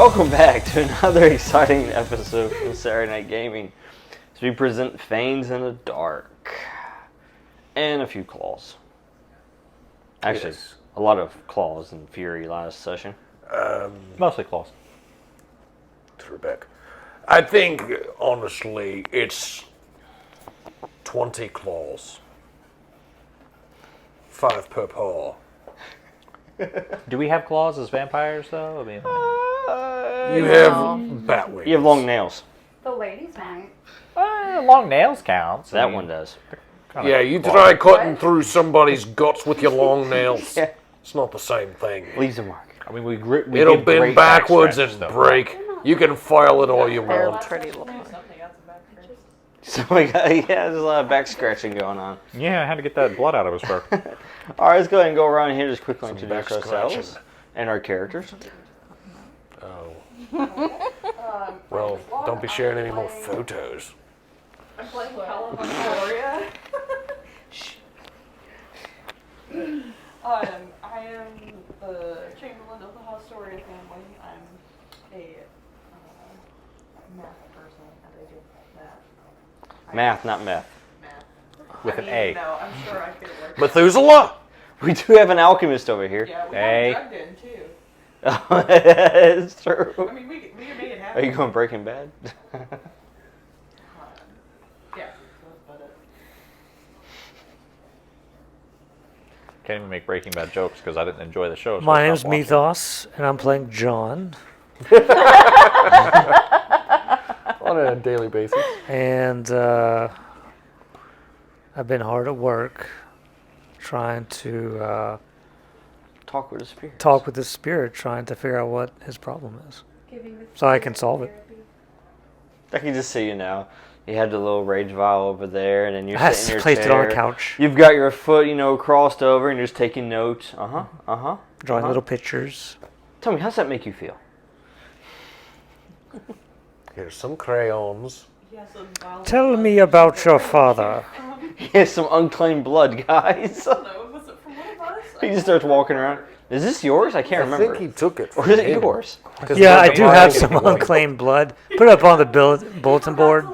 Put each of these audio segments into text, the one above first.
Welcome back to another exciting episode of Saturday Night Gaming as we present Fangs in the Dark and a few claws. Actually, Yes. a lot of claws and fury last session. Mostly claws. Trebek. I think, honestly, it's 20 claws. 5 per paw. Do we have claws as vampires, though? I mean, You have bat wings. You have long nails. The ladies might. long nails counts. That one does. Yeah, you try cutting through somebody's guts with your long nails. Yeah. It's not the same thing. Leaves a mark. I mean, we It'll give bend great backwards backstretch and stuff. break. You can file it all you They're want. pretty long. So we got, there's a lot of back scratching going on. Yeah, I had to get that blood out of his fur. Alright, let's go ahead and go around here, just quickly Some introduce back ourselves scratching. and our characters. Oh. Well, don't be sharing any more photos. I'm playing Calla of Haustoria. I am the Chamberlain of the Haustoria family. I'm a math person, and I do math. Math, not meth. Math. With an A. No, I'm sure I could work. Methuselah! We do have an alchemist over here. Yeah, we Hey. got drugged in too. It's true. I mean, we can make it Are happen. you going Breaking Bad? Yeah, that's about it. Can't even make Breaking Bad jokes because I didn't enjoy the show. So My I name's stopped watching. Methos, and I'm playing John. On a daily basis. And I've been hard at work trying to Talk with the spirit. talk with the spirit, trying to figure out what his problem is, so I can solve it. I can just see you now. You had the little rage vial over there, and then you're I sitting in your placed it on chair. a couch, You've got your foot, crossed over, and you're just taking notes. drawing little pictures. Tell me, how's that make you feel? Here's some crayons. Yeah, so violent Tell blood. me about your father. Here's some unclaimed blood, guys. No, was it from one of us? He just starts walking around. Is this yours? I can't I remember. think he took it Or from is it him. yours? 'Cause Yeah, I there's do a have vial some anyway. unclaimed blood. Put it up on the bulletin board.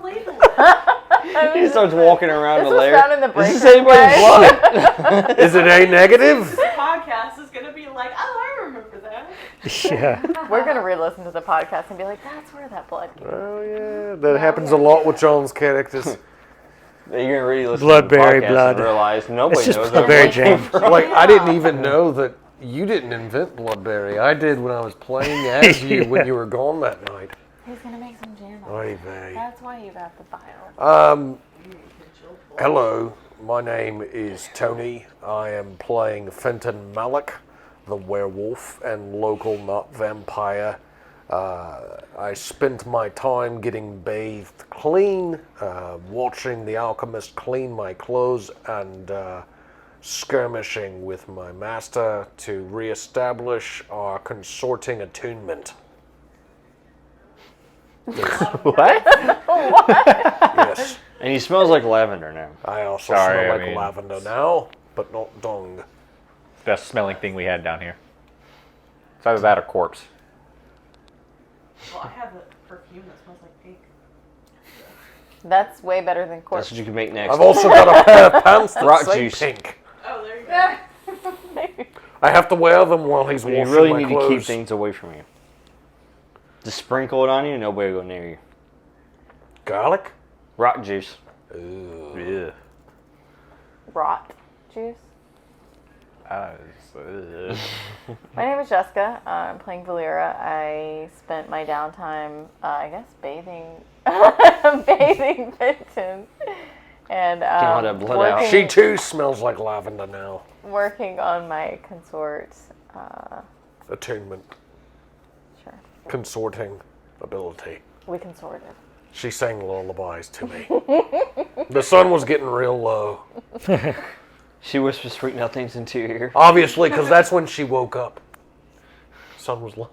He starts walking around the was lair. found in the Is this break room, anybody's right? blood? Is it A negative? This podcast is gonna be like, oh, I remember that. Yeah, We're gonna re-listen to the podcast and be like, "That's where that blood came." Oh yeah, that happens a lot with John's characters. You're gonna really listen Bloodberry to the podcast blood. and realize nobody It's just knows where bloodberry blood came jam. from. Like, I didn't even know that you didn't invent Bloodberry. I did when I was playing as you when you were gone that night. He's gonna make some jam. Oy vey. That's why you got the vial. Hello, my name is Tony. I am playing Fenton Malak, the werewolf and local not vampire. I spent my time getting bathed clean, watching the alchemist clean my clothes, and skirmishing with my master to reestablish our consorting attunement. What? Yes, And he smells like lavender now. I also Sorry, smell I like mean- lavender now, but not dung. Best smelling thing we had down here. It's either that or corpse. Well, I have a perfume that smells like pink. That's way better than That's corpse. what you can make next. I've also got a pair of pants that Rock say juice. pink. Oh, there you go. I have to wear them while he's You washing really my need clothes. to keep things away from you. Just sprinkle it on you, nobody will go near you. Garlic? Rock juice. Ugh. Rot juice. Uh, My name is Jessica. I'm playing Valyra. I spent my downtime, I guess, bathing, bathing Fenton, and all that blood out. working, She too smells like lavender now. working on my consort. Attunement. Sure, Consorting ability. we consorted. She sang lullabies to me. The sun was getting real low. She whispers sweet nothings into your ear. Obviously, because that's when she woke up. Sun was low.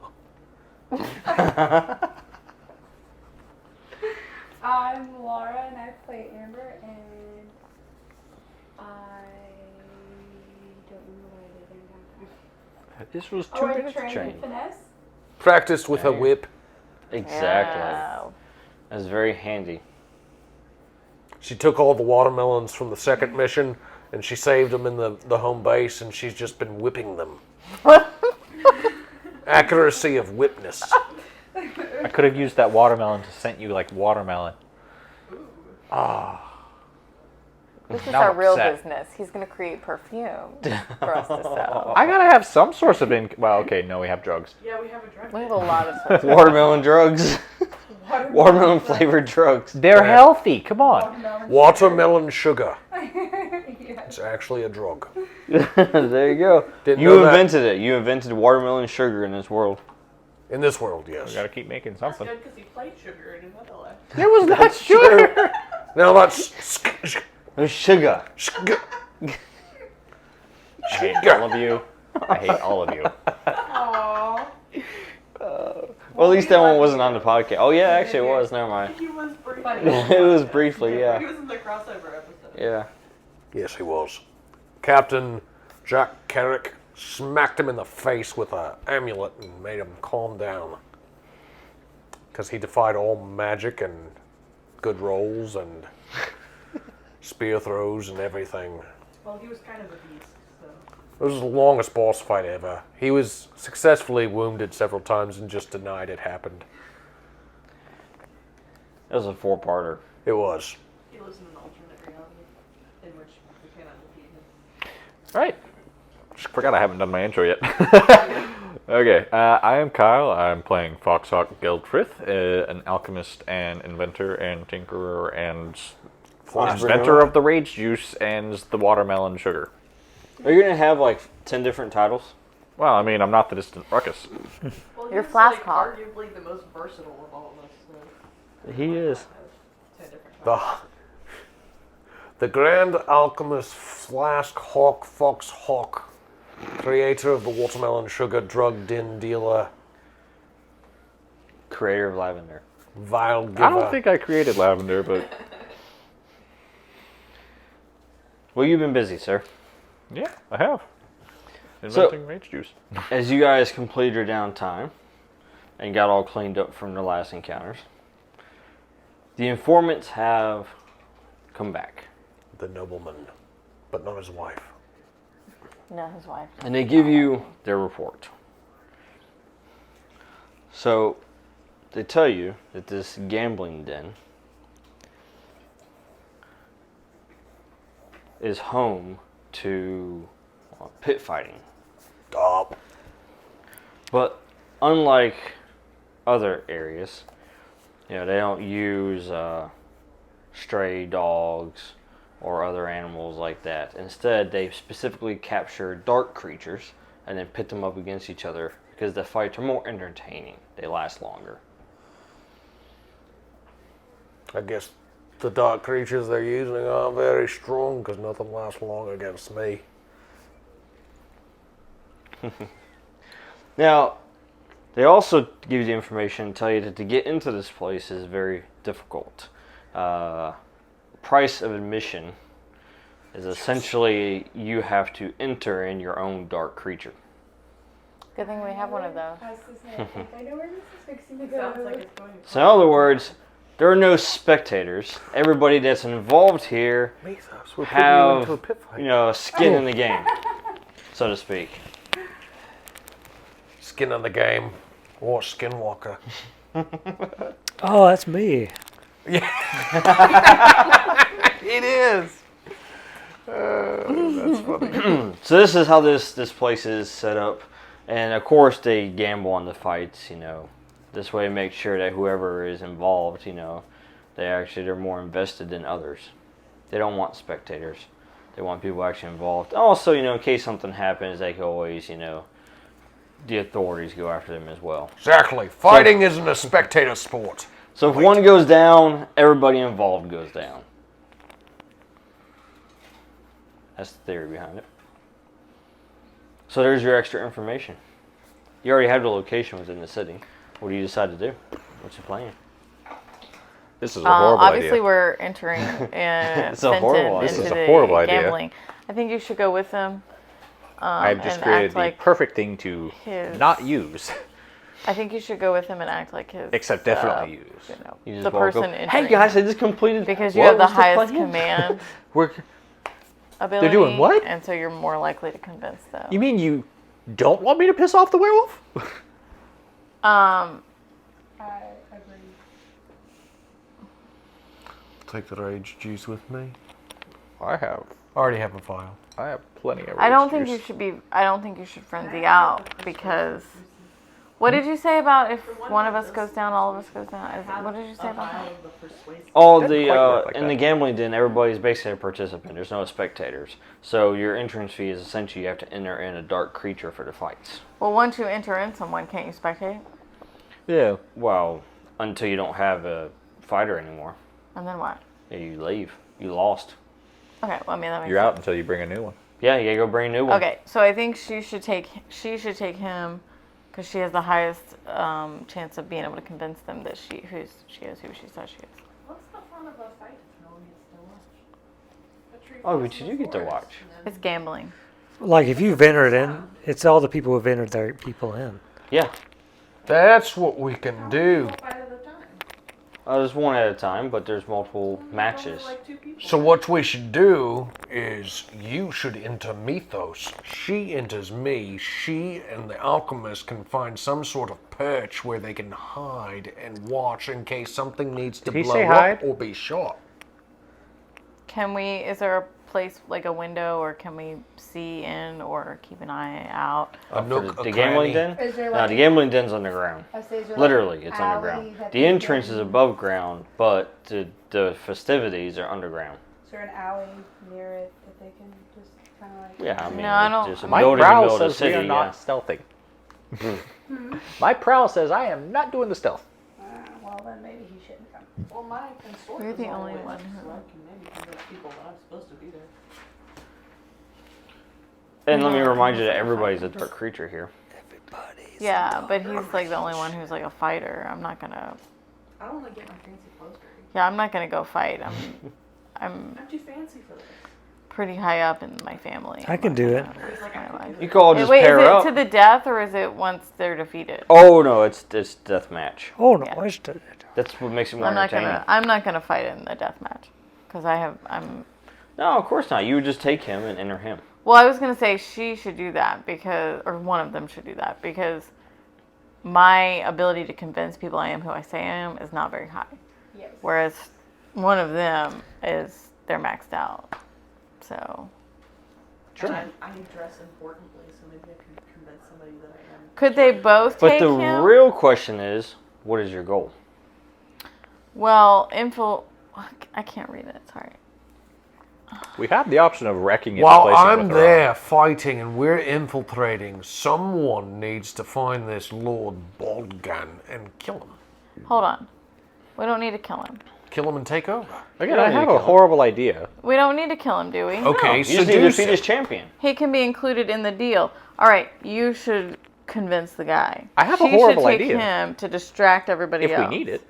I'm Laura and I play Amber and I don't remember what I did. this was 2 Oh, I minutes trained in change. finesse. Practiced with a whip. Exactly. Yeah. That's very handy. She took all the watermelons from the second mission, and she saved them in the home base, and she's just been whipping them. Accuracy of whipness. I could have used that watermelon to scent you like watermelon. This is Now our I'm real upset. business. He's going to create perfume for us to sell. I gotta have some source of income. Well, okay, no, we have drugs. Yeah, we have a drug. We have a lot of sources. Watermelon drugs. Watermelon flavored drugs. They're healthy. Come on. Watermelon sugar. It's actually a drug. There you go. Didn't You know that. invented it. You invented watermelon sugar in this world. In this world, yes. We gotta keep making That's something. good because he played sugar in another life. There was not sugar. Now that's Sugar. I hate all of you. I hate all of you. Aww. Well, at least that one wasn't on the podcast. Oh yeah, actually it was. Never mind. He was briefly. It was briefly, yeah. He was in the crossover episode. Yeah. Yes, he was. Captain Jack Carrick smacked him in the face with an amulet and made him calm down. Because he defied all magic and good rolls and spear throws and everything. Well, he was kind of a beast, so. It was the longest boss fight ever. He was successfully wounded several times and just denied it happened. It was a 4-parter. It was. He lives in an alternate reality in which we cannot defeat him. All right. Just forgot I haven't done my intro yet. Okay, I am Kyle. I'm playing Foxhawk Geldrith, an alchemist and inventor and tinkerer and inventor of the rage juice and the watermelon sugar. Are you gonna have like 10 different titles? Well, I mean, I'm not the distant ruckus. Well, You're he's Flask like Hawk. arguably the most versatile of all of us. So He is. 10 different The, types. the Grand Alchemist Flask Hawk Foxhawk, creator of the watermelon sugar drug din dealer, Creator of Lavender. vile giver. I don't think I created lavender, but Well, you've been busy, sir. yeah, I have. Inventing rage juice. As you guys completed your downtime and got all cleaned up from the last encounters, the informants have come back. The nobleman, but not his wife. No, his wife. And they give you their report. So, they tell you that this gambling den is home to pit fighting. Stop. But unlike other areas, they don't use stray dogs or other animals like that. Instead, they specifically capture dark creatures and then pit them up against each other because the fights are more entertaining. They last longer. I guess the dark creatures they're using aren't very strong because nothing lasts long against me. Now, they also give you the information and tell you that to get into this place is very difficult. Price of admission is essentially you have to enter in your own dark creature. Good thing we have one of those. I was just saying, I know where this is fixing to It go. sounds like it's going So in other words, there are no spectators. Everybody that's involved here Methos, we're putting you have, into a pit fight. skin in the game, so to speak. Skin in the game, or Skinwalker. Oh, that's me. It is. That's funny. So this is how this place is set up, and of course they gamble on the fights. This way to make sure that whoever is involved, they're more invested than others. They don't want spectators. They want people actually involved. Also, in case something happens, they can always, the authorities go after them as well. Exactly. Fighting isn't a spectator sport. So if one goes down, everybody involved goes down. That's the theory behind it. So there's your extra information. You already have the location within the city. What do you decide to do? What's your plan? This is a horrible Obviously, idea. we're entering It's a Fenton horrible idea. into This is a the horrible idea. gambling. I think you should go with them. I've just and created act the like perfect thing to his- not use. I think you should go with him and act like his. Except definitely use. You just the walk person up, entering. hey guys, I just completed. Because you what have the was highest plan?" command We're ability. doing what? And so you're more likely to convince them. You mean you don't want me to piss off the werewolf? I agree. Take the rage juice with me. I Already have a vial. have plenty of. I don't think juice. you should be. I don't think you should frenzy out because. What did you say about if one of us goes down, all of us goes down? What did you say about that? all Doesn't the quite work like in that. the gambling den. Everybody's basically a participant. There's no spectators. So your entrance fee is essentially you have to enter in a dark creature for the fights. Well, once you enter in someone, can't you spectate? Yeah. Well, until you don't have a fighter anymore, And then what? yeah, you leave. You lost. Okay, well, I mean that makes You're sense. out until you bring a new one. Yeah, you gotta go bring a new one. Okay, so I think she should take him because she has the highest chance of being able to convince them that she is who she says she is. What's the fun of a fight if no one gets to watch? A tree Oh, falls but in you the do get to forest, watch. and then- It's gambling. Like if you've entered in, it's all the people who've entered their people in. Yeah, That's what we can do. One fight at a time. there's one at a time, but there's multiple Only matches. like 2 people. So what we should do is you should enter Methos. She enters me. She and the alchemist can find some sort of perch where they can hide and watch in case something needs to Did he blow say up hide? or be shot. Can we? Is there a place like a window, or can we see in or keep an eye out? A For nook, the a gambling cranny. den? Is there No, like the gambling den's underground. I say, is there Literally, like it's alley underground. that The they entrance can- is above ground, but the festivities are underground. Is there an alley near it that they can just kind of like? Yeah, I mean, No, I don't- just a My building in the prowl middle of the says we city. are Yeah. not stealthing. My prowl says I am not doing the stealth. Well, then maybe he shouldn't come. Well, my consort You're is the all only witch, one so who- I can maybe convince people that I'm supposed to be there. And let me remind you that everybody's a dark creature here. Yeah, but he's like the only one who's like a fighter. I'm not gonna. I don't want to get my fancy clothes dirty. Yeah, I'm not gonna go fight. I'm I'm too fancy for this. pretty high up in my family. I can do it. Risk my life. You can all just Wait, is pair it up. to the death or is it once they're defeated? Oh no, it's death match. Oh no, Yeah. I should. That's what makes it more I'm not entertaining. gonna fight in a death match because I'm. No, of course not. You would just take him and enter him. Well, I was gonna say she should do that because, or one of them should do that because my ability to convince people I am who I say I am is not very high. Yes. Whereas one of them is they're maxed out. So Sure. I dress importantly, so maybe I can convince somebody that I am. could they both But take the him? real question is, what is your goal? Well, I can't read it. Sorry. We have the option of wrecking it. While and replacing it I'm with our there own. fighting and we're infiltrating, someone needs to find this Lord Baldgan and kill him. Hold on. We don't need to kill him. Kill him and take over. Again, don't I need to have kill a him. horrible idea. We don't need to kill him, do we? Okay, You so just need to do defeat so. his champion. He can be included in the deal. All right, you should convince the guy. I have a She horrible should take idea. him to distract everybody If else. we need it.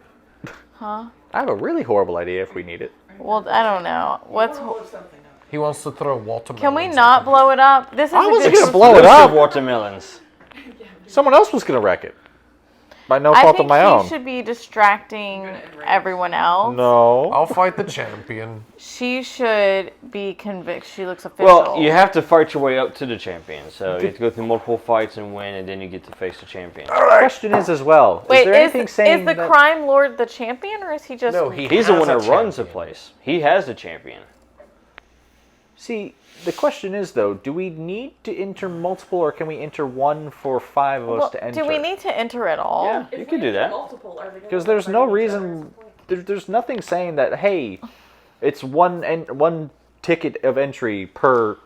Huh? I have a really horrible idea if we need it. Well, I don't know. What's Blow something up. He wants to throw watermelons. Can we not blow it up? This is I a wasn't good gonna blow it Explosive up. watermelons. Someone else was going to wreck it. By no I fault think of my he own. should be distracting everyone else. No. I'll fight the champion. She should be convinced. She looks official. Well, you have to fight your way up to the champion. So you have to go through multiple fights and win, and then you get to face the champion. The question is as well. Wait, is there anything saying is the that... crime lord the champion, or is he just? No, He's the has one a that runs the champion. place. He has the champion. See, the question is though, do we need to enter multiple, or can we enter one for 5 of us Well, to enter? do we need to enter at all? Yeah, If you we can do enter that. multiple, are they gonna Because look there's like no each other? reason. There's nothing saying that. Hey, it's one ticket of entry per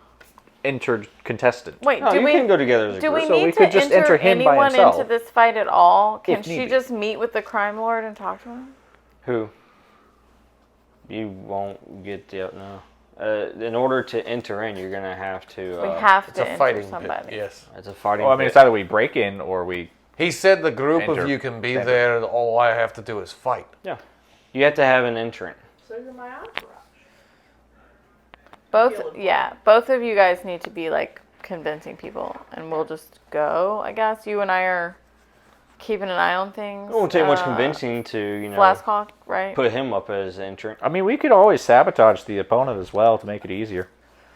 entered contestant. Wait, No, do you we can go together as a do group. we So need we to could just enter him by anyone himself. into this fight at all? Can If she need be. just meet with the crime lord and talk to him? Who? You won't get the no. In order to enter in, you're gonna have to. We have It's to a enter fighting somebody. pit. Yes. It's a fighting. Well, I mean, pit. it's either we break in or we. He said the group Enter of you can be center. there. All I have to do is fight. Yeah, you have to have an entrant. So you're my entourage. Both of you guys need to be like convincing people, and we'll just go. I guess you and I are keeping an eye on things. It won't take much convincing to, Foxhawk, right? put him up as entrant. I mean, we could always sabotage the opponent as well to make it easier.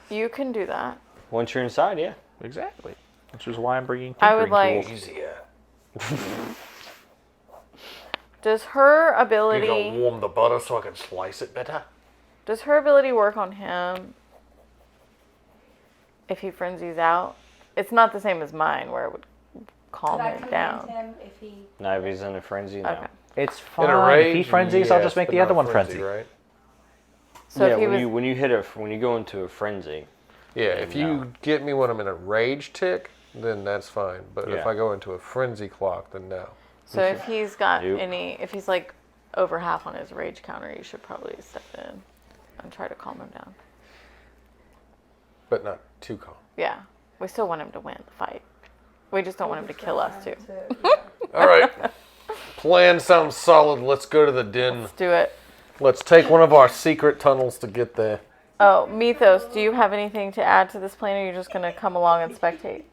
You can do that. Once you're inside, yeah. Exactly. Which is why I'm bringing I would tinkering like. tools. Does her You ability? gonna warm the butter so I can slice it better? Does her ability work on him? If he frenzies out, it's not the same as mine, where it would calm Could I it command down. him if he? Now if he's in a frenzy, no. Okay. It's In fine. a If rage, he frenzies, I'll just yes, make but the not other a one frenzy. right? So yeah, if he when was, when you go into a frenzy, Yeah, if you get me when I'm in a rage tick, then that's fine. But if Yeah. I go into a frenzy clock, then no. so if he's got Nope. if he's like over half on his rage counter, you should probably step in and try to calm him down. But not too calm. Yeah, we still want him to win the fight. We just don't want him to kill us too. All right. Plan sounds solid. Let's go to the den. Let's do it. Let's take one of our secret tunnels to get there. Oh, Methos, do you have anything to add to this plan, or are you just going to come along and spectate?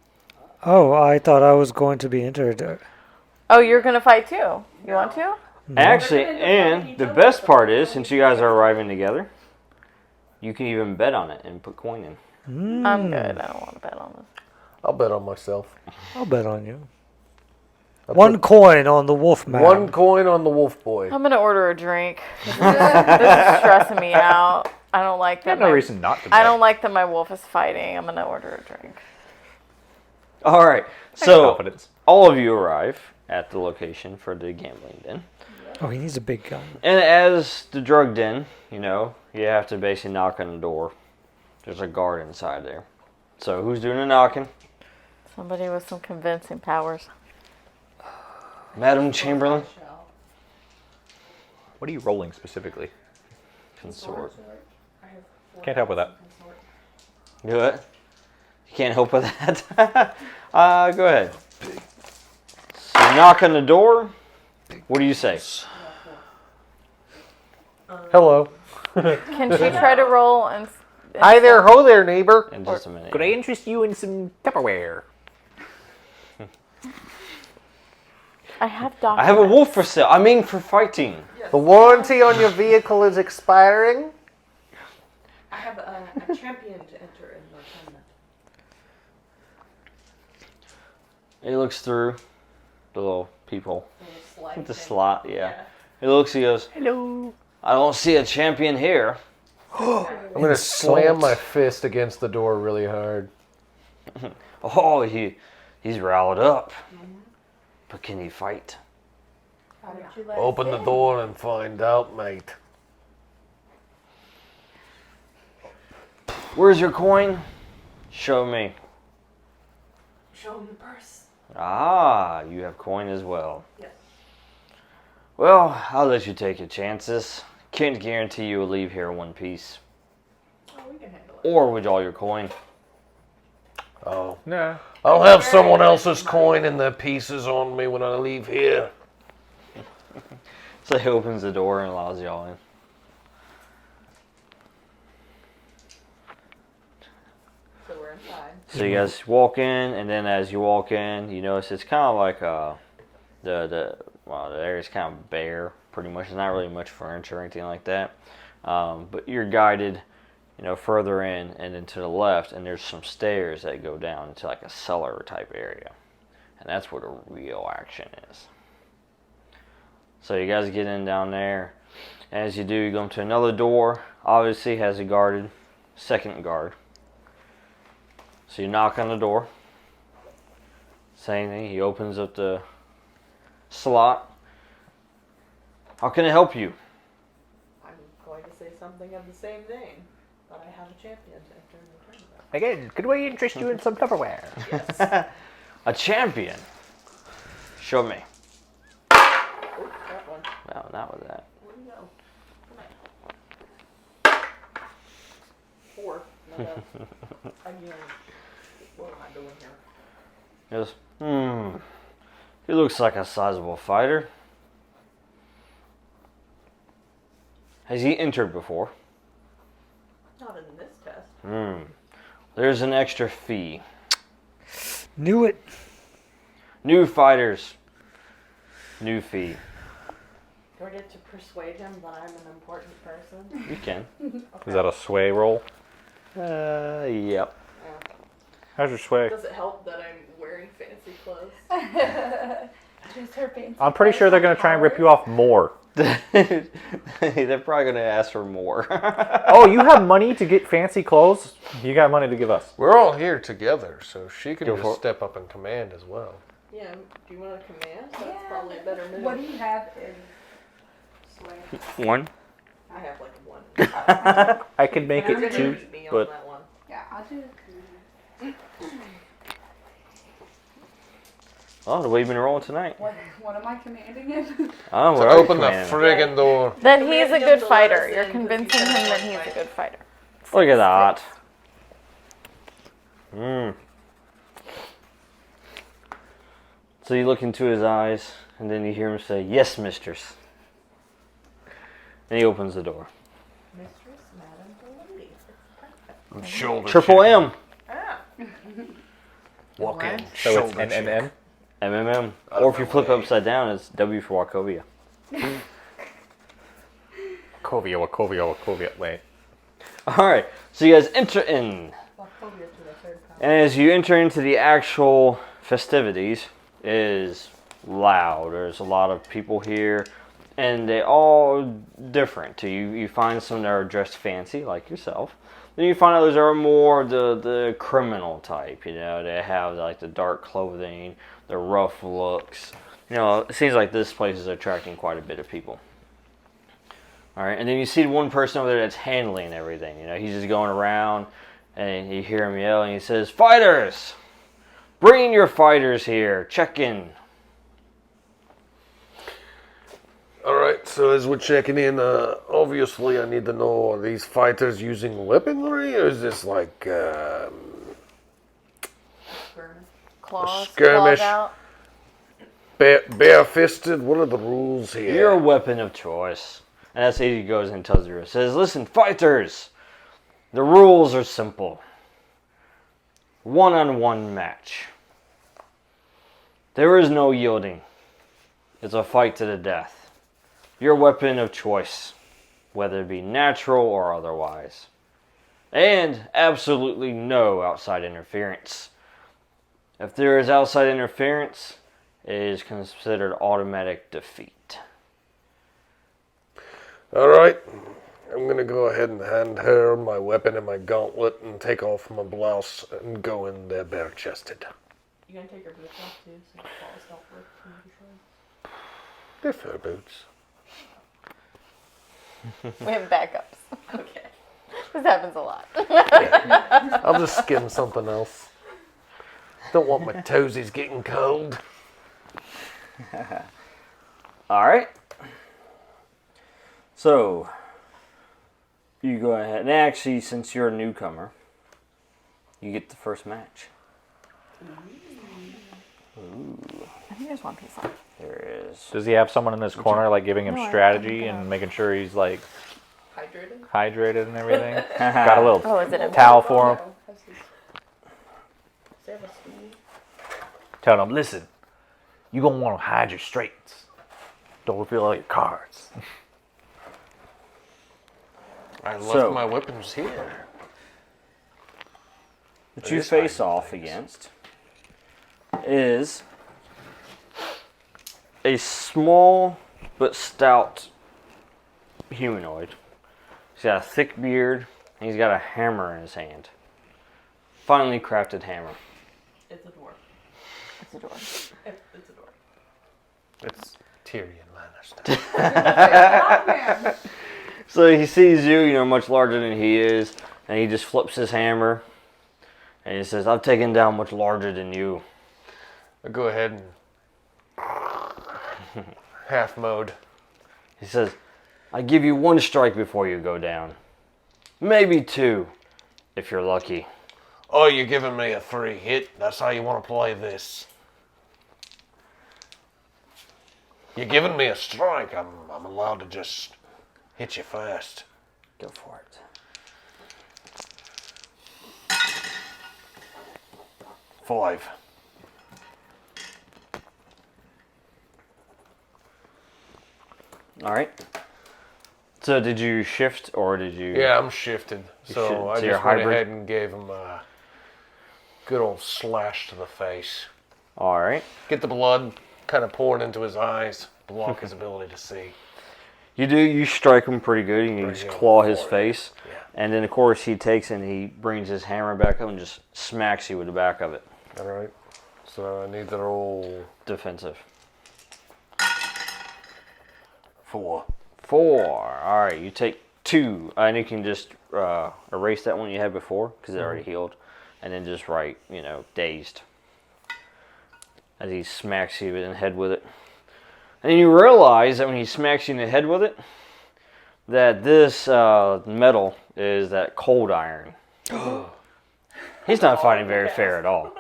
Oh, I thought I was going to be entered. Oh, you're going to fight too? You want to? actually, and the best part is, since you guys are arriving together, you can even bet on it and put coin in. I'm good. I don't want to bet on this. I'll bet on myself. I'll bet on you. I'll One put coin on the wolf man. one coin on the wolf boy. I'm going to order a drink. This is stressing me out. I don't like I that. have no reason not to. I don't like that my wolf is fighting. I'm going to order a drink. All right, so Confidence. all of you arrive at the location for the gambling den. Oh, he needs a big gun. And as the drug den, you have to basically knock on the door. There's a guard inside there. So who's doing the knocking? Somebody with some convincing powers. Madam Chamberlain? What are you rolling specifically? Consort. Can't help with that. Do it. You can't help with that. Go ahead. So you knock on the door. What do you say? Hello. Can she try to roll and... Hi there, ho there, neighbor. In just a minute. Could I interest you in some Tupperware? I have documents. I have a wolf for sale. I mean for fighting. The warranty on your vehicle is expiring. I have a champion to enter in the tournament. He looks through the little people. Slide With the thing. slot, yeah. He looks, he goes, Hello. I don't see a champion here. I'm gonna slam my fist against the door really hard. Oh, he's riled up. But can he fight? How would you let Open us the in? door and find out, mate. Where's your coin? Show me. Show him the purse. Ah, you have coin as well. Yes. Well, I'll let you take your chances. Can't guarantee you will leave here in one piece. Oh, we can handle it. Or with all your coin. Oh, No. I'll have someone else's coin and their pieces on me when I leave here. So he opens the door and allows y'all in. So we're inside. So you guys walk in, and then as you walk in, you notice it's kind of like the area's kind of bare, pretty much. There's not really much furniture or anything like that. But you're guided, further in, and then to the left, and there's some stairs that go down into like a cellar type area, and that's where the real action is. So you guys get in down there. As you do, you go into another door. Obviously has a guarded second guard. So you knock on the door. Same thing. He opens up the slot. How can I help you? I'm going to say something of the same vein, but I have a champion to enter in the tournament. Again, could we interest you in some Tupperware? Yes. A champion. Show me. Oh, that one. No, not with that. Where do you go? Come on. 4. Again. What am I doing here? He goes, he looks like a sizable fighter. Has he entered before? Not in this test. There's an extra fee. Knew it. New fighters Newfie. Do I get to persuade him that I'm an important person? You can. Is that a sway roll? Yep. Yeah. How's your sway? Does it help that I'm wearing fancy clothes? Just her fancy I'm pretty sure they're going to try and rip you off more. They're probably going to ask for more. Oh, you have money to get fancy clothes? You got money to give us. We're all here together, so she can Go for just it. step up and command as well. Yeah, do you want to command? That's Yeah. probably a better move. What do you have in sway? One. I have like one. I could make You're it gonna two, beat me on but that one. Yeah, I'll do it. Oh, the way you've been rolling tonight. What am I commanding in? Oh, To we're open the commanding. friggin' door. That he's a Commanding him good to fighter. let us You're in 'cause convincing he's him got that one he's a fight. good fighter. Look at that. Mm. So you look into his eyes, and then you hear him say, "Yes, mistress." And he opens the door. Mistress, madam, the lady. It's perfect. Shoulder Triple chicken. M. Ah. Walk in. so it's shoulder NNN. MMM. Out Or of if you my flip way. upside down, it's W for Wachovia. Wachovia. Wait. Alright, so you guys enter in. Walk over to the third power. And as you enter into the actual festivities, it is loud. There's a lot of people here, and they all different. You find some that are dressed fancy, like yourself. Then you find others that are more the criminal type. You know, they have like the dark clothing, the rough looks. You know, it seems like this place is attracting quite a bit of people. All right, and then you see one person over there that's handling everything. You know, he's just going around, and you hear him yell, and he says, "Fighters! Bring your fighters here. Check in." Alright, so as we're checking in, obviously I need to know, are these fighters using weaponry, or is this like, Skirmish. Claws, skirmish. claws out. bare-fisted? What are the rules here? Your weapon of choice. And that's how he goes and tells you. It says, "Listen, fighters, the rules are simple. One-on-one match. There is no yielding. It's a fight to the death. Your weapon of choice, whether it be natural or otherwise. And absolutely no outside interference. If there is outside interference, it is considered automatic defeat." Alright, I'm gonna go ahead and hand her my weapon and my gauntlet and take off my blouse and go in there bare-chested. You gonna take your boots off too, so your claws don't work from the shore? They're fur boots. We have backups. Okay. This happens a lot. I'll just skim something else. Don't want my toesies getting cold. Alright. So, you go ahead. And actually, since you're a newcomer, you get the first match. I think there's one piece left. There is. Does he have someone in his corner, like giving him No, I strategy don't and making sure he's like Hydrated? hydrated and everything? Got a little Oh, is it a towel for him. Does they have a stool? Telling him, listen, you gonna want to hide your straights. Don't reveal all your cards. I left So- my weapons here. That you face off against is a small but stout humanoid. He's got a thick beard, and he's got a hammer in his hand. Finely crafted hammer. It's a dwarf. It's a door. It's a dwarf. It's Tyrion Lannister. So he sees you, you know, much larger than he is, and he just flips his hammer, and he says, "I've taken down much larger than you." I'll go ahead and half mode. He says, "I give you one strike before you go down. Maybe two, if you're lucky." Oh, you're giving me a 3-hit? That's how you want to play this? You're giving me a strike. I'm allowed to just hit you fast. Go for it. Five. All right. So did you shift or did you? Yeah, I'm shifted. So I you're just went hybrid? ahead and gave him a good old slash to the face. All right. Get the blood kind of pouring into his eyes, block his ability to see. You strike him pretty good. You just claw his face. Yeah. And then, of course, he takes and he brings his hammer back up and just smacks you with the back of it. All right. So I need to roll Defensive. 4. 4. All right, you take 2. And you can just erase that one you had before because it already healed. And then just write, dazed. As he smacks you in the head with it. And you realize that when he smacks you in the head with it, that this metal is that cold iron. He's not fighting very fair at all.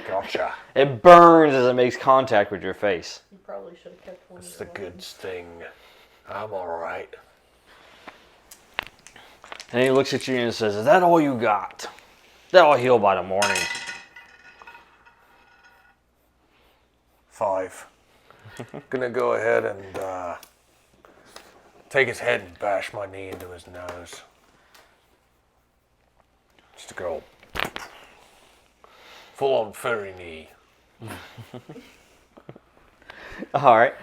Gotcha. It burns as it makes contact with your face. You probably should have kept one. That's the good thing. I'm all right. And he looks at you and says, "Is that all you got? That'll heal by the morning." 5. Gonna go ahead and take his head and bash my knee into his nose. Just to go full on furry knee. All right.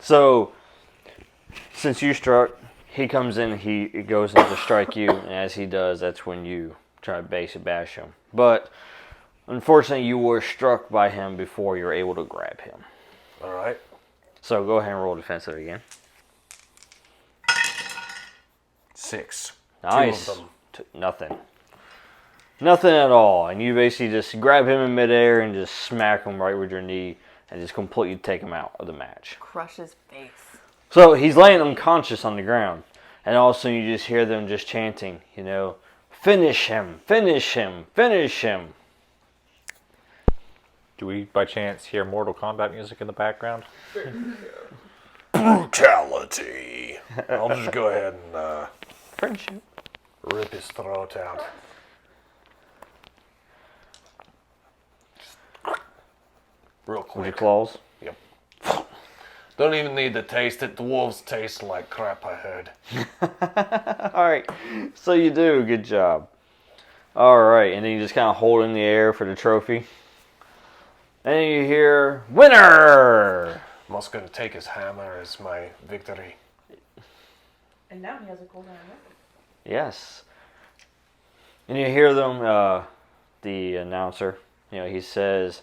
So, since you struck, he comes in, he goes in to strike you, and as he does, that's when you try to basically bash him. But, unfortunately, you were struck by him before you were able to grab him. All right. So, go ahead and roll defensive again. 6. Nice. 2 of them. Nothing. Nothing at all. And you basically just grab him in midair and just smack him right with your knee and just completely take him out of the match. Crush his face. So he's laying unconscious on the ground. And all of a sudden you just hear them just chanting, finish him, finish him, finish him. Do we, by chance, hear Mortal Kombat music in the background? Brutality. I'll just go ahead and Friendship. rip his throat out. Real With your quick. claws. Yep. Don't even need to taste it. Dwarves taste like crap, I heard. Alright. So you do. Good job. Alright. And then you just kind of hold in the air for the trophy. And then you hear, winner! I'm also going to take his hammer as my victory. And now he has a cold iron weapon. Yes. And you hear them, the announcer, he says,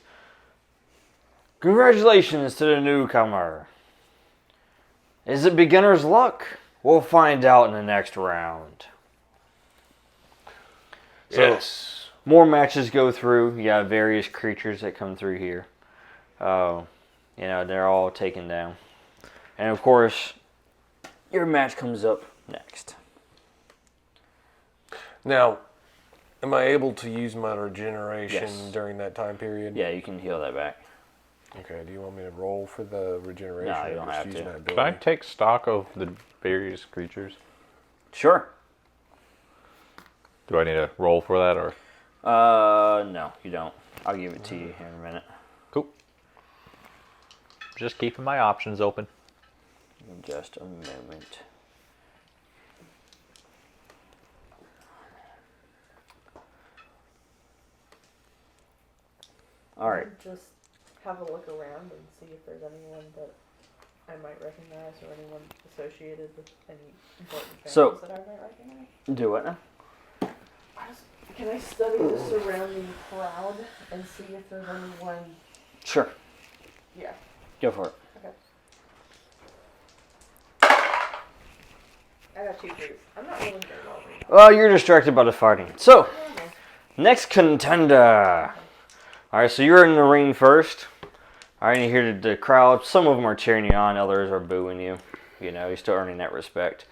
"Congratulations to the newcomer. Is it beginner's luck? We'll find out in the next round." So, Yes. more matches go through. You got various creatures that come through here. They're all taken down. And of course, your match comes up next. Now, am I able to use my regeneration Yes. during that time period? Yeah, you can heal that back. Okay, do you want me to roll for the regeneration? No, you or don't just have use to. my Can I ability? take stock of the various creatures? Sure. Do I need to roll for that, or? No, you don't. I'll give it to you here in a minute. Cool. Just keeping my options open. In just a moment. All right. Just have a look around and see if there's anyone that I might recognize or anyone associated with any important families So- that I might recognize. Do it now. Can I study the surrounding crowd and see if there's anyone? Sure. Yeah. Go for it. I got 2 threes. I'm not rolling very well right now. Well, you're distracted by the fighting. So, next contender. All right, so you're in the ring first. All right, and you hear the crowd. Some of them are cheering you on. Others are booing you. You're still earning that respect.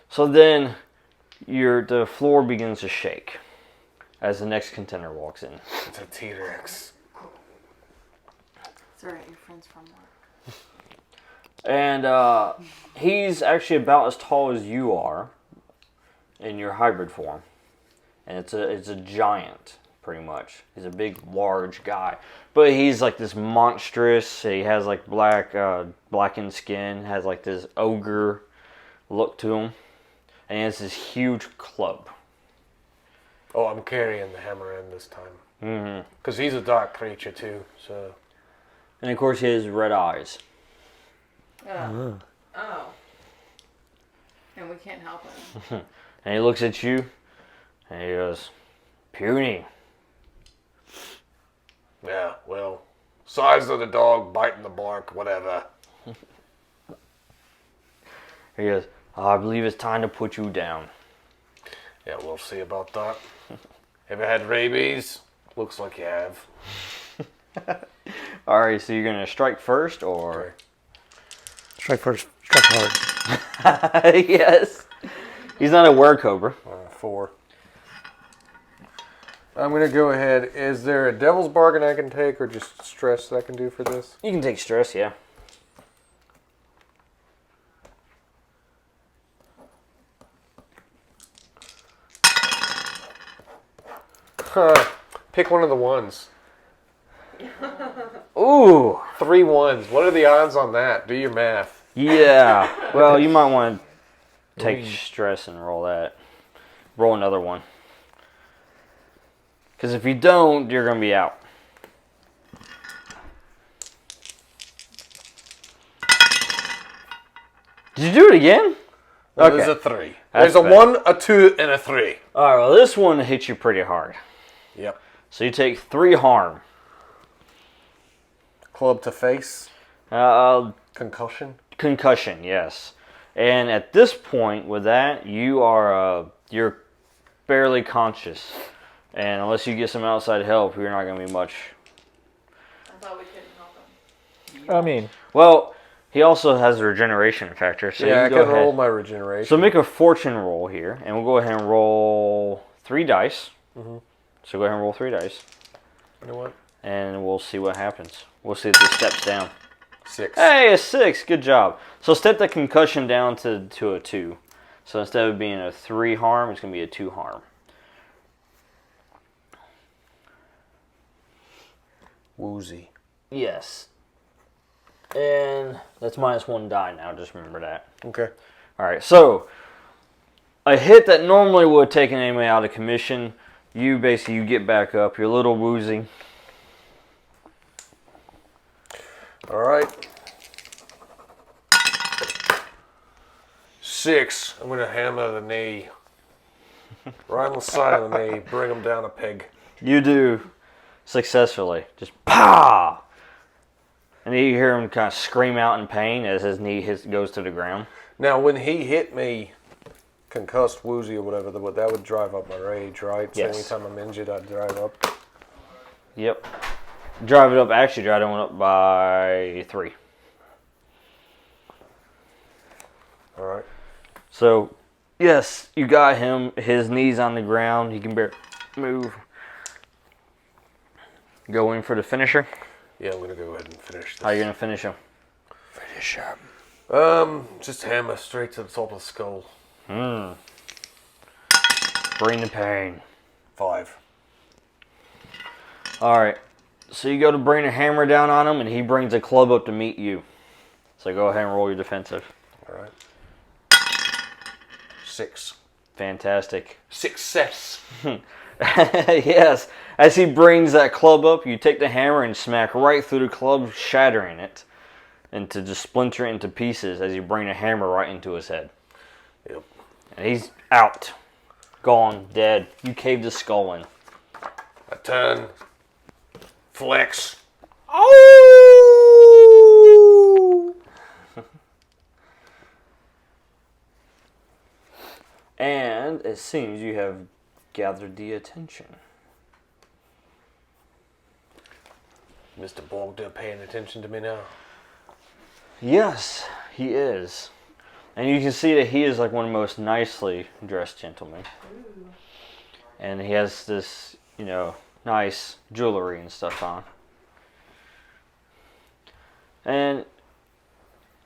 So then, the floor begins to shake as the next contender walks in. It's a T-Rex. It's alright, your friend's from work. And he's actually about as tall as you are in your hybrid form. And it's a giant pretty much. He's a big, large guy. But he's like this monstrous. He has like blackened skin. Has like this ogre look to him. And he has this huge club. Oh, I'm carrying the hammer in this time. Mm-hmm. Because he's a dark creature too, so... And of course he has red eyes. Oh. And we can't help him. And he looks at you. And he goes, puny. Yeah, well, size of the dog, biting the bark, whatever. He goes, I believe it's time to put you down. Yeah, we'll see about that. Ever had rabies? Looks like you have. Alright, so you're going to strike first, or? Strike first, strike hard. Yes. He's not a were-cobra. 4. I'm going to go ahead. Is there a devil's bargain I can take, or just stress that I can do for this? You can take stress, yeah. Pick one of the ones. Ooh. 3 ones. What are the odds on that? Do your math. Yeah. Well, you might want to take stress and roll that. Roll another one. Because if you don't, you're going to be out. Did you do it again? No, there's a 3. That's There's a bad. 1, a 2, and a 3. Alright, well, this one hits you pretty hard. Yep. So you take 3 harm. Club to face. Concussion. Concussion, yes. And at this point, with that, you're barely conscious. And unless you get some outside help, you're not going to be much. I thought we couldn't help him. I mean, Well, he also has a regeneration factor. So Yeah, I you can can go ahead. roll my regeneration. So make a fortune roll here, and we'll go ahead and roll 3 dice. Mhm. So go ahead and roll 3 dice, You know what? and we'll see what happens. We'll see if this steps down. 6. Hey, a 6. Good job. So step the concussion down to a 2. So instead of being a 3 harm, it's going to be a 2 harm. Woozy. Yes. And that's -1 die now. Just remember that. Okay. All right. So a hit that normally would have taken an enemy out of commission, you get back up. You're a little woozy. All right. 6. I'm going to hammer the knee. Right on the side of the knee. Bring him down a peg. You do successfully. Just pow! And you hear him kind of scream out in pain as his knee goes to the ground. Now, when he hit me, concussed, woozy, or whatever, that would drive up my rage, right? So Yes. anytime I'm injured, I'd drive up. Yep. Drive it up. Actually, drive it up by 3. All right. So, yes, you got him. His knees on the ground. He can barely move. Go in for the finisher. Yeah, I'm going to go ahead and finish this. How are you going to finish him? Finish him. Just hammer straight to the top of the skull. Bring the pain. 5. Alright. So you go to bring a hammer down on him, and he brings a club up to meet you. So go ahead and roll your defensive. All right. 6. Fantastic. Success. Yes. As he brings that club up, you take the hammer and smack right through the club, shattering it, and to just splinter it into pieces as you bring the hammer right into his head. Yep. And he's out. Gone. Dead. You caved his skull in. I turn. Flex. Oh! And it seems you have gathered the attention. Mr. Bogdan paying attention to me now. Yes, he is. And you can see that he is like one of the most nicely dressed gentlemen. And he has this, nice jewelry and stuff on. And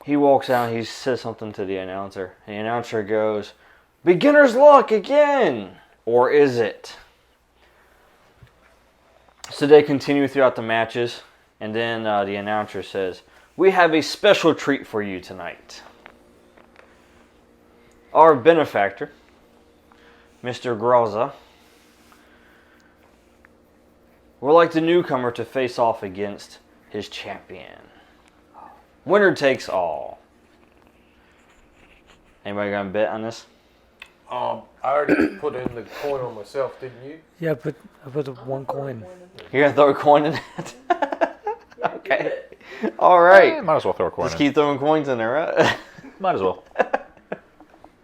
he walks out and he says something to the announcer. And the announcer goes, "Beginner's luck again! Or is it?" So they continue throughout the matches, and then the announcer says, "We have a special treat for you tonight. Our benefactor, Mr. Graza, would like the newcomer to face off against his champion. Winner takes all." Anybody got a bet on this? I already put in the coin on myself, didn't you? Yeah, I put one coin. You're gonna throw a coin in it? Yeah, Okay. All right. Might as well throw a coin Let's in. keep throwing coins in there, right? Might as well.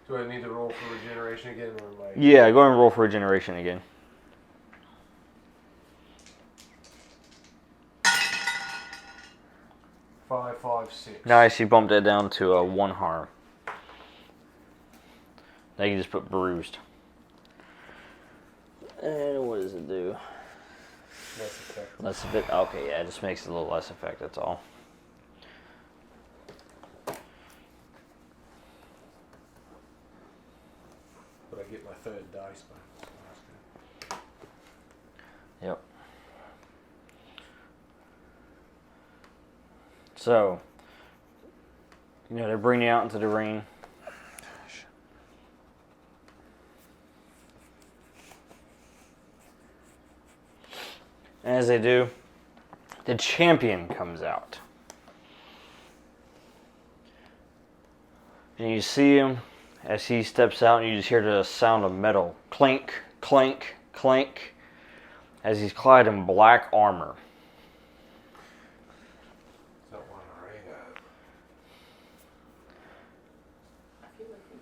Do I need to roll for regeneration again, or am I? Yeah, go ahead and roll for regeneration again. 5, 5, 6. Nice, you bumped that down to a 1 harm. Now you can just put bruised. And what does it do? Less effective. Less of it? Okay, yeah, it just makes it a little less effect, that's all. But I get my third dice back. So that's good. Yep. So, they bring you out into the ring. And as they do, the champion comes out. And you see him as he steps out, and you just hear the sound of metal. Clink, clink, clink. As he's clad in black armor. Don't want to ring up. I feel like we've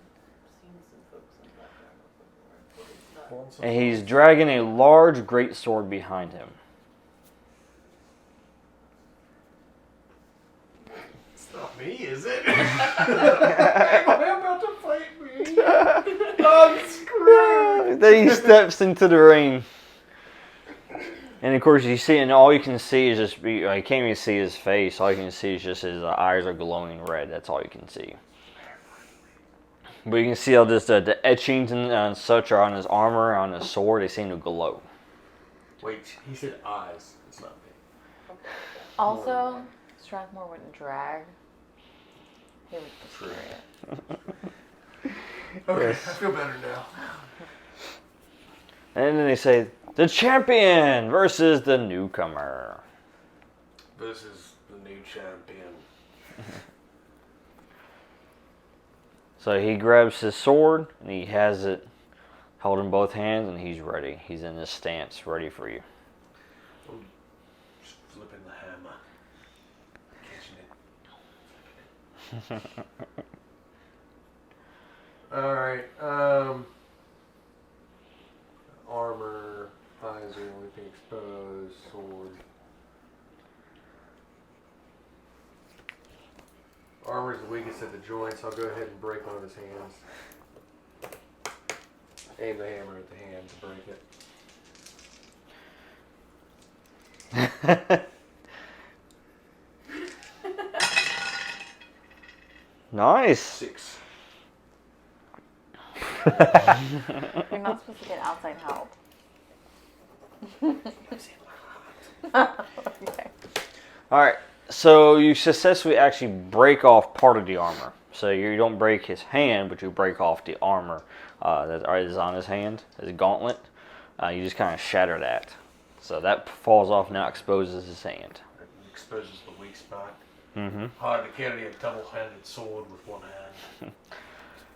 seen some folks in that before, but it's not. Once And he's dragging a large greatsword behind him. It's not me, is it? Am I about to fight me? I'm screwed. Then he steps into the ring. And of course you see, and all you can see is just, you can't even see his face. All you can see is just his eyes are glowing red. That's all you can see. But you can see all this, the etchings and such are on his armor, on his sword. They seem to glow. Wait, he said eyes. It's not me. Also, Strathmore wouldn't drag. He would destroy it. Okay, I feel better now. And then they say, the champion versus the newcomer. This is the new champion. So he grabs his sword, and he has it held in both hands, and he's ready. He's in this stance, ready for you. I'm just flipping the hammer. Catching it. Alright, armor, eyes are the only thing exposed, sword. Armor is the weakest at the joints. I'll go ahead and break one of his hands. Aim the hammer at the hand to break it. Nice. 6. You're not supposed to get outside help. Okay. All right. So you successfully actually break off part of the armor. So you don't break his hand, but you break off the armor that is on his hand, his gauntlet. You just kind of shatter that. So that falls off, now exposes his hand. It exposes the weak spot. Mm-hmm. Hard to carry a double-handed sword with one hand.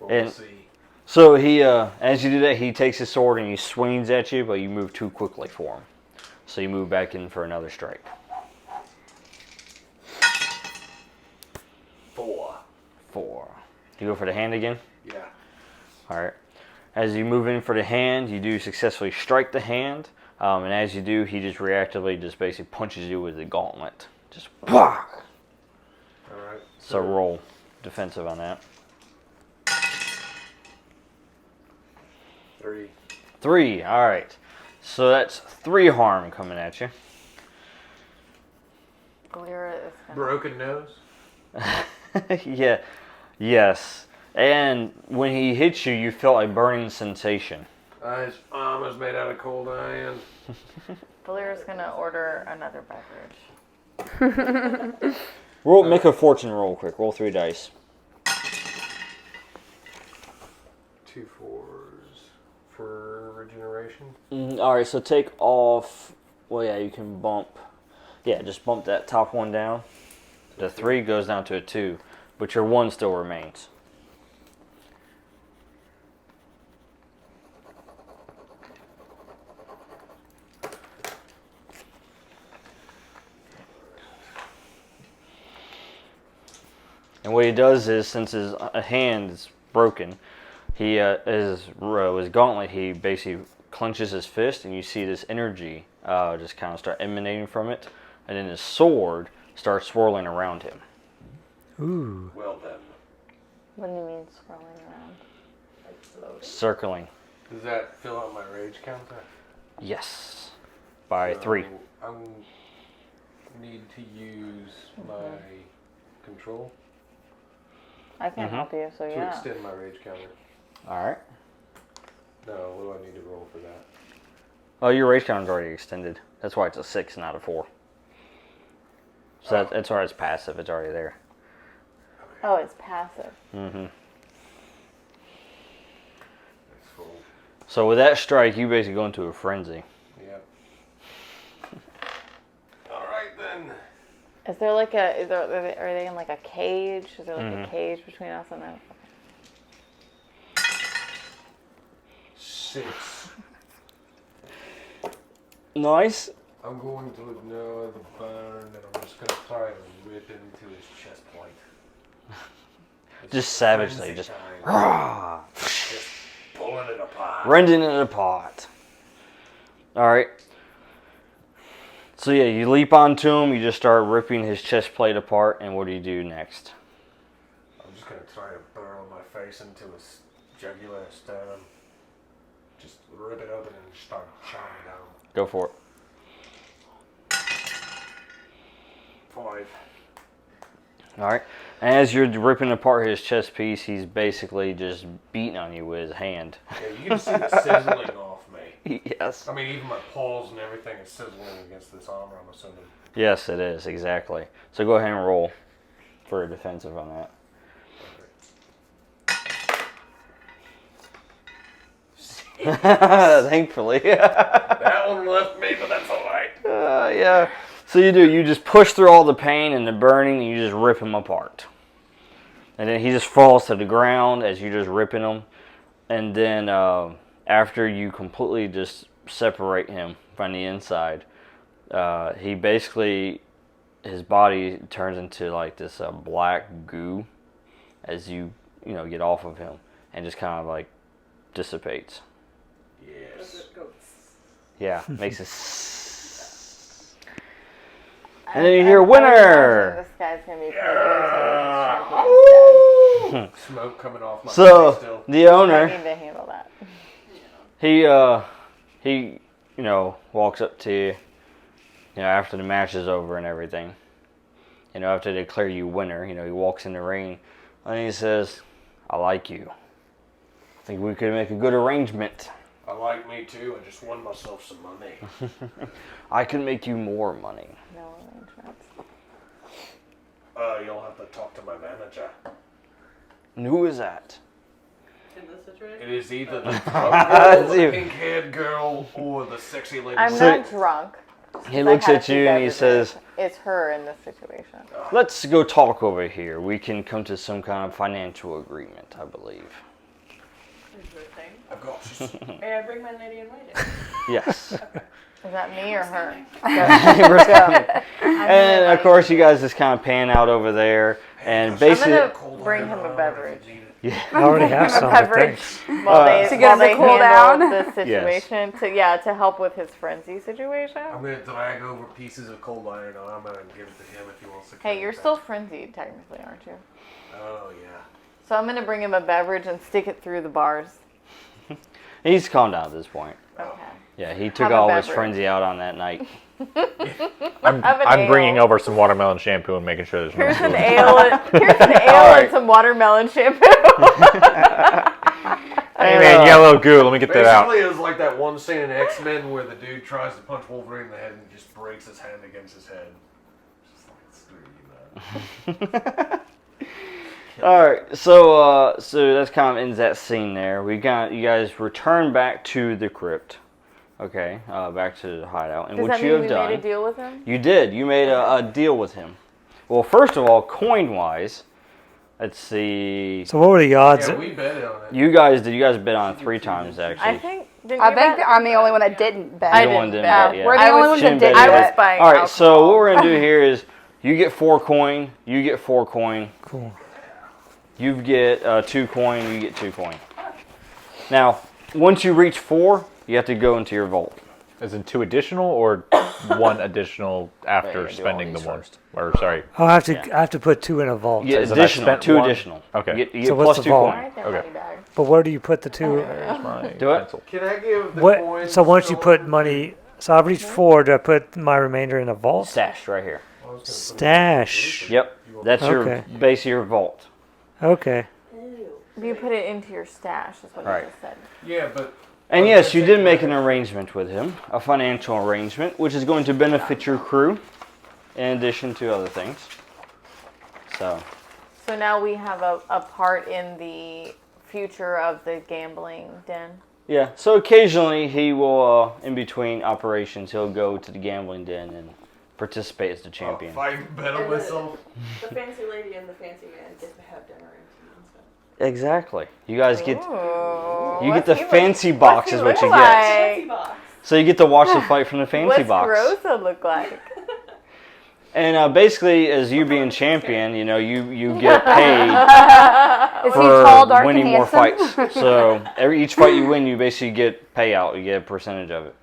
Well, And- we'll see. So he, as you do that, he takes his sword and he swings at you, but you move too quickly for him. So you move back in for another strike. 4. 4. Do you go for the hand again? Yeah. Alright. As you move in for the hand, you do successfully strike the hand. And as you do, he just reactively just basically punches you with the gauntlet. Just whack! Alright. So roll defensive on that. 3. 3. Alright. So that's 3 harm coming at you. Valyra is gonna... Broken nose? Yeah. Yes. And when he hits you, you felt a burning sensation. His arm is made out of cold iron. Valyra's gonna order another beverage. Make a fortune roll quick. Roll 3 dice. 2 4s for regeneration. Alright, so take off. Well, yeah, you can bump. Yeah, just bump that top one down. The 3 goes down to a 2, but your 1 still remains. And what he does is, since his hand is broken, he his gauntlet, he basically clenches his fist, and you see this energy just kind of start emanating from it, and then his sword starts swirling around him. Ooh. Well then. What do you mean swirling around? Like floating. Circling. Does that fill out my rage counter? Yes. By 3. I need to use my control I can help you, so to yeah. extend my rage counter. Alright. No, what do I need to roll for that? Oh, your rage counter's already extended. That's why it's a 6, not a 4. So that's why it's passive. It's already there. Oh, it's passive. Mm-hmm. That's full. So with that strike, you basically go into a frenzy. Yep. Alright then. Is there like a? Are they in like a cage? Is there like a cage between us and them? 6. Nice. I'm going to ignore the burn and I'm just going to try and rip into his chest plate. Just savagely, just rah! Just pulling it apart. rending it apart. Alright. So yeah, you leap onto him, you just start ripping his chest plate apart, and what do you do next? I'm just going to try to burrow my face into his jugular sternum. Just rip it open and start chowing down. Go for it. 5. Alright. And as you're ripping apart his chest piece, he's basically just beating on you with his hand. Yeah, you can see the sizzling off me. Yes. I mean, even my paws and everything is sizzling against this armor, I'm assuming. Yes, it is, exactly. So go ahead and roll for a defensive on that. Thankfully. That one left me, but that's alright. Yeah. So you just push through all the pain and the burning, and you just rip him apart. And then he just falls to the ground as you're just ripping him. And then after you completely just separate him from the inside, he basically, his body turns into like this black goo as you get off of him, and just kind of like dissipates. Yes. Yeah, makes it. And then you hear winner. This guy's gonna be pretty Smoke coming off my face So still. the I owner, need to handle that. he walks up to you, after the match is over and everything. After they declare you winner, he walks in the ring, and he says, "I like you. I think we could make a good arrangement. I like me too. I just won myself some money. I can make you more money." No arrangements. You'll have to talk to my manager. And who is that? In this situation? It is either the drunk girl, See. the pink-haired girl, or the sexy lady. I'm not drunk. He I looks had a at few you and he beverages. says, It's her in this situation. "Let's go talk over here. We can come to some kind of financial agreement, I believe." Is there a thing? I've got you. May I bring my lady in waiting? Yes. Is that me or her? And of course, you guys just kind of pan out over there, and I'm basically, gonna bring him a beverage. I already have some, but Beverage thanks. while they, To get him to cool handle down? the situation. To help with his frenzy situation. I'm going to drag over pieces of cold iron armor and give it to him if he wants to. Hey, you're still frenzied technically, aren't you? Oh, yeah. So I'm gonna bring him a beverage and stick it through the bars. he's calmed down at this point. Okay. Yeah, he took Have a all his beverage. frenzy out on that night. I'm bringing over some watermelon shampoo and making sure there's no Here's an fluid. ale. Here's an ale and some watermelon shampoo. Hey man, yellow goo. Let me get that out. Basically, it was like that one scene in X-Men where the dude tries to punch Wolverine in the head and just breaks his hand against his head. Just like, screw you, man. All right, so that's kind of ends that scene there. You guys return back to the crypt. Okay, back to the hideout. And Does what that you mean have we done? made a deal with him? You did. You made a deal with him. Well, first of all, coin-wise, let's see. So what were the odds? Yeah, we bet on it. You guys bet on it 3 times actually. I think. I think I'm the only one that didn't bet. I You're the one didn't that bet. bet, We're yeah. the only ones that didn't I bet. was buying. All right, alcohol. so what we're gonna do here is you get 4 coin, you get 4 coin. Cool. You get 2 coin, you get 2 coin. Now, once you reach 4, you have to go into your vault. As in 2 additional or 1 additional after Yeah, do spending all the these 1? first. Or sorry. Oh, I have to put 2 in a vault. You get So that I additional, spent 2 1? additional. Okay. You get So plus what's the 2 vault? coin. Right there, Okay. money bag. But where do you put the 2? There's my Do it. pencil. Can I give the What? coins? So once you to- put money, so I've reached 4. Do I put my remainder in a vault? Stashed right here. Stash. Yep, that's your Okay. base of your vault. Okay. You put it into your stash, is what Right. you just said. Yeah, but And yes, you did make an arrangement with him, a financial arrangement, which is going to benefit your crew, in addition to other things. So, So now we have a part in the future of the gambling den. yeah. So occasionally he will, in between operations, he'll go to the gambling den and participate as the champion. if I bet on myself. The fancy lady and the fancy man get to have dinner and tea and stuff. Exactly. You guys get Ooh, you get what's the he look- fancy what's box he is what look you get. Fancy like? box. So you get to watch the fight from the fancy What's box. Rosa look like? And basically, as you being champion, you know, you get paid Is he for tall, dark, winning and more handsome? fights. So each fight you win, you basically get payout. You get a percentage of it.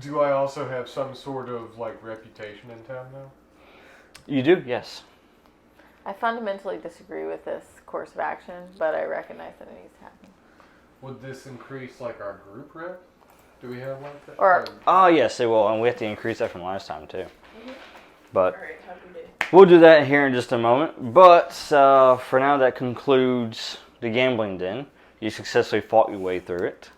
Do I also have some sort of like reputation in town now? You do, yes. I fundamentally disagree with this course of action, but I recognize that it needs to happen. Would this increase like our group rep? Do we have like that? Or- Oh yes, it will, and we have to increase that from last time too. But Alright, how do we do? we'll do that here in just a moment. But for now, that concludes the gambling den. You successfully fought your way through it,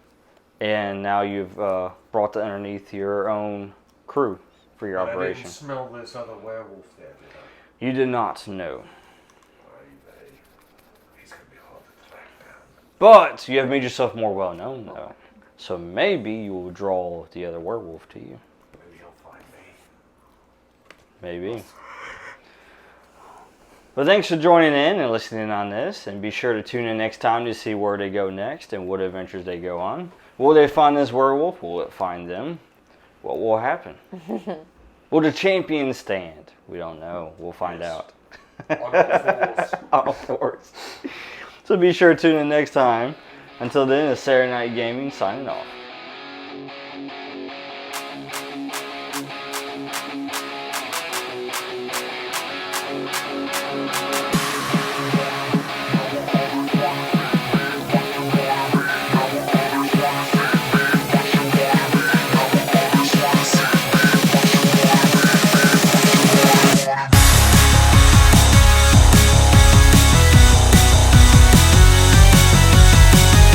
and now you've brought that underneath your own crew for your But I operation. didn't smell this other werewolf there, did I? You did not know. He's gonna be hard to track down. But you have made yourself more well known, though. So maybe you will draw the other werewolf to you. Maybe he'll find me. Maybe. But thanks for joining in and listening on this. And be sure to tune in next time to see where they go next and what adventures they go on. Will they find this werewolf? Will it find them? What will happen? Will the champion stand? We don't know. We'll find out. On all fours. On all fours. So be sure to tune in next time. Until then, it's Saturday Night Gaming signing off.